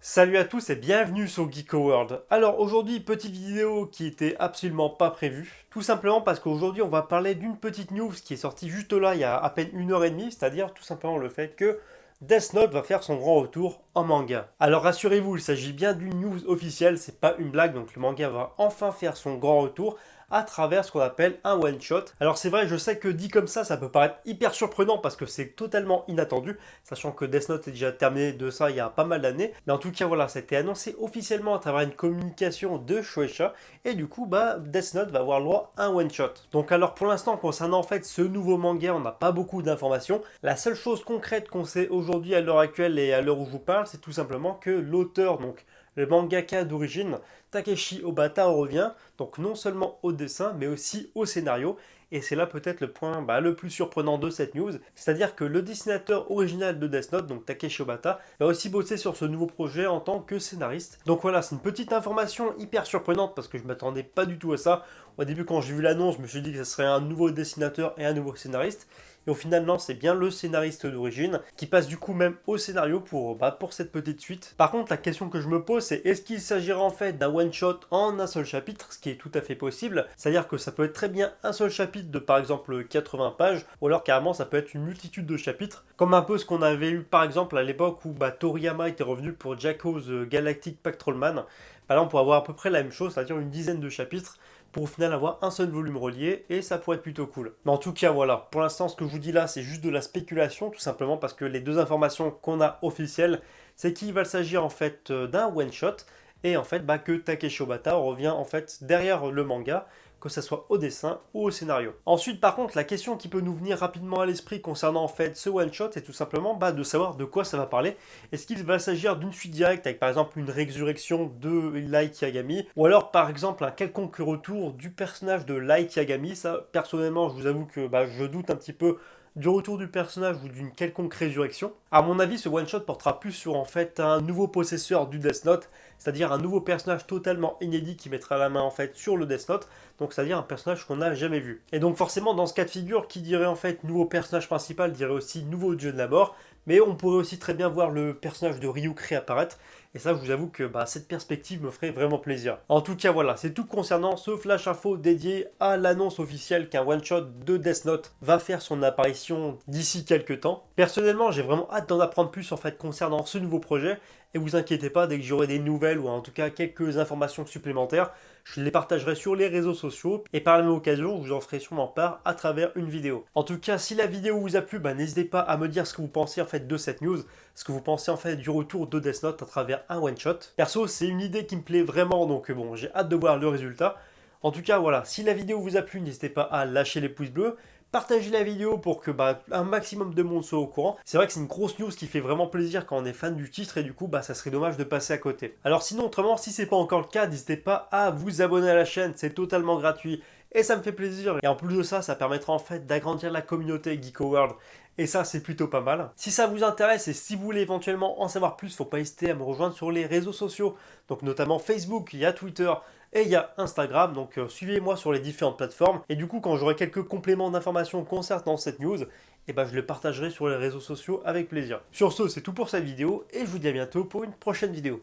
Salut à tous et bienvenue sur Geeko World. Alors aujourd'hui, petite vidéo qui était absolument pas prévue, tout simplement parce qu'aujourd'hui on va parler d'une petite news qui est sortie juste là il y a à peine une heure et demie, c'est-à-dire tout simplement le fait que Death Note va faire son grand retour en manga. Alors rassurez-vous, il s'agit bien d'une news officielle, c'est pas une blague, donc le manga va enfin faire son grand retour à travers ce qu'on appelle un one-shot. Alors c'est vrai, je sais que dit comme ça peut paraître hyper surprenant parce que c'est totalement inattendu, sachant que Death Note est déjà terminé de ça il y a pas mal d'années. Mais en tout cas, voilà, ça a été annoncé officiellement à travers une communication de Shueisha, et du coup, Death Note va avoir le droit à un one-shot. Donc alors pour l'instant, concernant en fait ce nouveau manga, on n'a pas beaucoup d'informations. La seule chose concrète qu'on sait aujourd'hui à l'heure actuelle et à l'heure où je vous parle, c'est tout simplement que l'auteur, donc le mangaka d'origine, Takeshi Obata revient, donc non seulement au dessin, mais aussi au scénario. Et c'est là peut-être le point le plus surprenant de cette news, c'est-à-dire que le dessinateur original de Death Note, donc Takeshi Obata, va aussi bosser sur ce nouveau projet en tant que scénariste. Donc voilà, c'est une petite information hyper surprenante parce que je m'attendais pas du tout à ça. Au début, quand j'ai vu l'annonce, je me suis dit que ce serait un nouveau dessinateur et un nouveau scénariste. Et au final, non, c'est bien le scénariste d'origine qui passe du coup même au scénario pour cette petite suite. Par contre, la question que je me pose, c'est est-ce qu'il s'agira en fait d'un one-shot en un seul chapitre, ce qui est tout à fait possible. C'est-à-dire que ça peut être très bien un seul chapitre de par exemple 80 pages, ou alors carrément ça peut être une multitude de chapitres, comme un peu ce qu'on avait eu par exemple à l'époque où Toriyama était revenu pour Jacko the Galactic Patrolman. Là, on pourrait avoir à peu près la même chose, c'est-à-dire une dizaine de chapitres pour au final avoir un seul volume relié et ça pourrait être plutôt cool. Mais en tout cas voilà, pour l'instant ce que je vous dis là c'est juste de la spéculation tout simplement parce que les deux informations qu'on a officielles c'est qu'il va s'agir en fait d'un one shot et en fait que Takeshi Obata revient en fait derrière le manga, que ce soit au dessin ou au scénario. Ensuite, par contre, la question qui peut nous venir rapidement à l'esprit concernant en fait ce one-shot, c'est tout simplement de savoir de quoi ça va parler. Est-ce qu'il va s'agir d'une suite directe avec par exemple une résurrection de Light Yagami, ou alors par exemple un quelconque retour du personnage de Light Yagami. Ça, personnellement, je vous avoue que je doute un petit peu du retour du personnage ou d'une quelconque résurrection. À mon avis, ce one-shot portera plus sur en fait un nouveau possesseur du Death Note, c'est-à-dire un nouveau personnage totalement inédit qui mettra la main en fait sur le Death Note, donc c'est-à-dire un personnage qu'on n'a jamais vu. Et donc forcément, dans ce cas de figure, qui dirait en fait nouveau personnage principal dirait aussi nouveau dieu de la mort, mais on pourrait aussi très bien voir le personnage de Ryukri apparaître, et ça, je vous avoue que cette perspective me ferait vraiment plaisir. En tout cas, voilà, c'est tout concernant ce flash info dédié à l'annonce officielle qu'un one-shot de Death Note va faire son apparition d'ici quelques temps. Personnellement, j'ai vraiment hâte d'en apprendre plus en fait concernant ce nouveau projet. Et vous inquiétez pas, dès que j'aurai des nouvelles ou en tout cas quelques informations supplémentaires, je les partagerai sur les réseaux sociaux et par la même occasion, je vous en ferai sûrement part à travers une vidéo. En tout cas, si la vidéo vous a plu, n'hésitez pas à me dire ce que vous pensez en fait de cette news, ce que vous pensez en fait du retour de Death Note à travers un one shot. Perso, c'est une idée qui me plaît vraiment, donc bon, j'ai hâte de voir le résultat. En tout cas, voilà, si la vidéo vous a plu, n'hésitez pas à lâcher les pouces bleus, partagez la vidéo pour que un maximum de monde soit au courant. C'est vrai que c'est une grosse news qui fait vraiment plaisir quand on est fan du titre et du coup ça serait dommage de passer à côté. Alors sinon autrement, si c'est pas encore le cas, n'hésitez pas à vous abonner à la chaîne, c'est totalement gratuit et ça me fait plaisir. Et en plus de ça, ça permettra en fait d'agrandir la communauté Geeko World. Et ça, c'est plutôt pas mal. Si ça vous intéresse et si vous voulez éventuellement en savoir plus, faut pas hésiter à me rejoindre sur les réseaux sociaux. Donc notamment Facebook, il y a Twitter et il y a Instagram. Donc suivez-moi sur les différentes plateformes. Et du coup, quand j'aurai quelques compléments d'informations concernant cette news, je le partagerai sur les réseaux sociaux avec plaisir. Sur ce, c'est tout pour cette vidéo et je vous dis à bientôt pour une prochaine vidéo.